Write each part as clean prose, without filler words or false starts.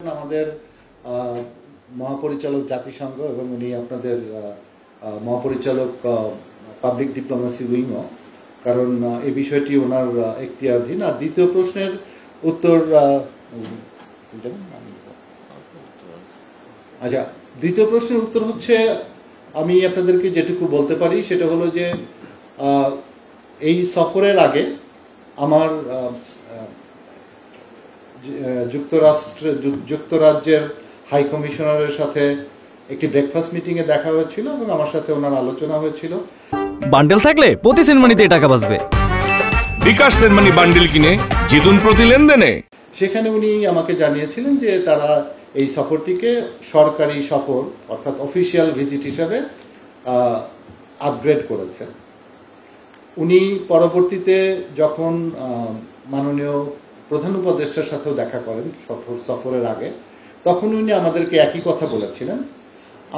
আমাদের মহাপরিচালক জাতিসংঘ এবং উনি আপনাদের মহাপরিচালক পাবলিক ডিপ্লোমেসি উইংও, কারণ এই বিষয়টি ওনার এখতিয়ারাধীন। আর দ্বিতীয় প্রশ্নের উত্তর দ্বিতীয় প্রশ্নের উত্তর হচ্ছে, আমি আপনাদেরকে যেটুকু বলতে পারি সেটা হলো যে এই সফরের আগে আমার যুক্তরাজ্যের হাই কমিশনারের সাথে একটি ব্রেকফাস্ট মিটিং এ দেখা হয়েছিল এবং আমার সাথে ওনার আলোচনা হয়েছিল। বান্ডেল থাকলে প্রতি সেনমানিতে টাকা বাঁচবে। বিকাশ সেনমানি বান্ডেল কিনে জিতুন প্রতি লেনদেনে। সেখানে উনি আমাকে জানিয়েছিলেন যে তারা এই সফরটিকে সরকারি সফর অর্থাৎ অফিসিয়াল ভিজিট হিসাবে আপগ্রেড করেছেন। উনি পরবর্তীতে যখন মাননীয় প্রধান উপদেষ্টার সাথেও দেখা করেন সফরের আগে, তখন উনি আমাদেরকে একই কথা বলেছিলেন।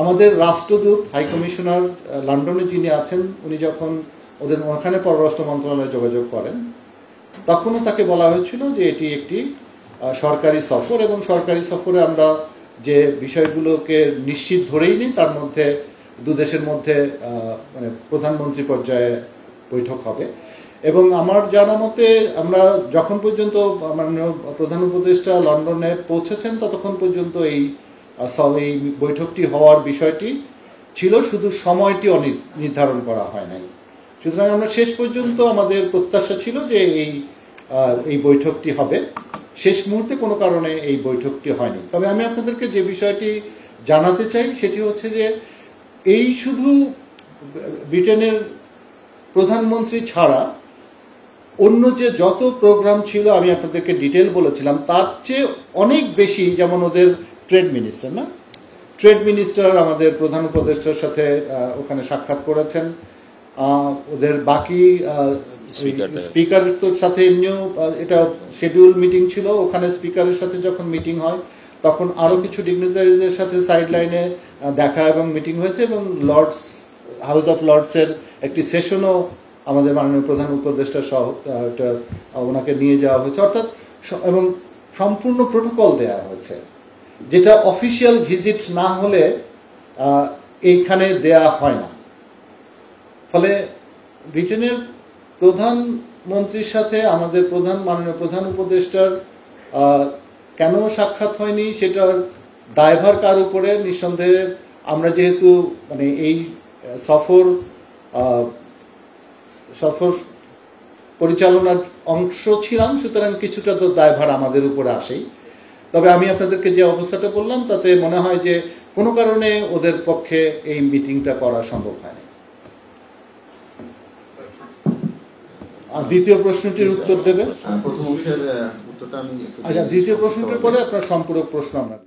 আমাদের রাষ্ট্রদূত হাই কমিশনার লন্ডনে যিনি আছেন, উনি যখন ওখানে পররাষ্ট্র মন্ত্রণালয়ে যোগাযোগ করেন, তখনও তাকে বলা হয়েছিল যে এটি একটি সরকারি সফর এবং সরকারি সফরে আমরা যে বিষয়গুলোকে নিশ্চিত ধরেই নিই, তার মধ্যে দুদেশের মধ্যে মানে প্রধানমন্ত্রী পর্যায়ে বৈঠক হবে। এবং আমার জানা মতে আমরা যখন পর্যন্ত মাননীয় প্রধান উপদেষ্টা লন্ডনে পৌঁছেছেন ততক্ষণ পর্যন্ত এই বৈঠকটি হওয়ার বিষয়টি ছিল, শুধু সময়টি নির্ধারণ করা হয় নাই। সুতরাং আমরা শেষ পর্যন্ত আমাদের প্রত্যাশা ছিল যে এই বৈঠকটি হবে। শেষ মুহূর্তে কোনো কারণে এই বৈঠকটি হয়নি। তবে আমি আপনাদেরকে যে বিষয়টি জানাতে চাই সেটি হচ্ছে যে এই শুধু ব্রিটেনের প্রধানমন্ত্রী ছাড়া অন্য যে যত প্রোগ্রাম ছিল আমি আপনাদেরকে ডিটেল বলেছিলাম, তার চেয়ে অনেক বেশি, যেমন ওদের ট্রেড মিনিস্টার আমাদের প্রধান উপদেষ্টার সাথে ওখানে সাক্ষাৎ করেছেন। ওদের বাকি স্পিকারের তো সাথে এমনিও এটা শিডিউল মিটিং ছিল। ওখানে স্পিকারের সাথে যখন মিটিং হয় তখন আরো কিছু ডিগনিটারিজের সাথে সাইড লাইনে দেখা এবং মিটিং হয়েছে এবং হাউস অফ লর্ডসের একটি সেশনও আমাদের মাননীয় প্রধান উপদেষ্টা সহ ওনাকে নিয়ে যাওয়া হয়েছে, অর্থাৎ এবং সম্পূর্ণ প্রোটোকল দেওয়া হয়েছে, যেটা অফিসিয়াল ভিজিট না হলে এইখানে দেয়া হয় না। ফলে ব্রিটেনের প্রধানমন্ত্রীর সাথে আমাদের মাননীয় প্রধান উপদেষ্টার কেন সাক্ষাৎ হয়নি সেটার দায়ভার কার উপরে? নিঃসন্দেহে আমরা যেহেতু মানে এই সফর পরিচালনার অংশ ছিলাম, সুতরাং কিছুটা তো দায়ভার আমাদের উপরে আসেই। তবে আমি আপনাদেরকে যে অবস্থাটা বললাম তাতে মনে হয় যে কোনো কারণে ওদের পক্ষে এই মিটিংটা করা সম্ভব হয়নি। দ্বিতীয় প্রশ্নটির উত্তর দেবে। প্রথম অংশের উত্তরটা আমি দ্বিতীয় প্রশ্নটির পরে আপনার সম্পূরক প্রশ্ন আমরা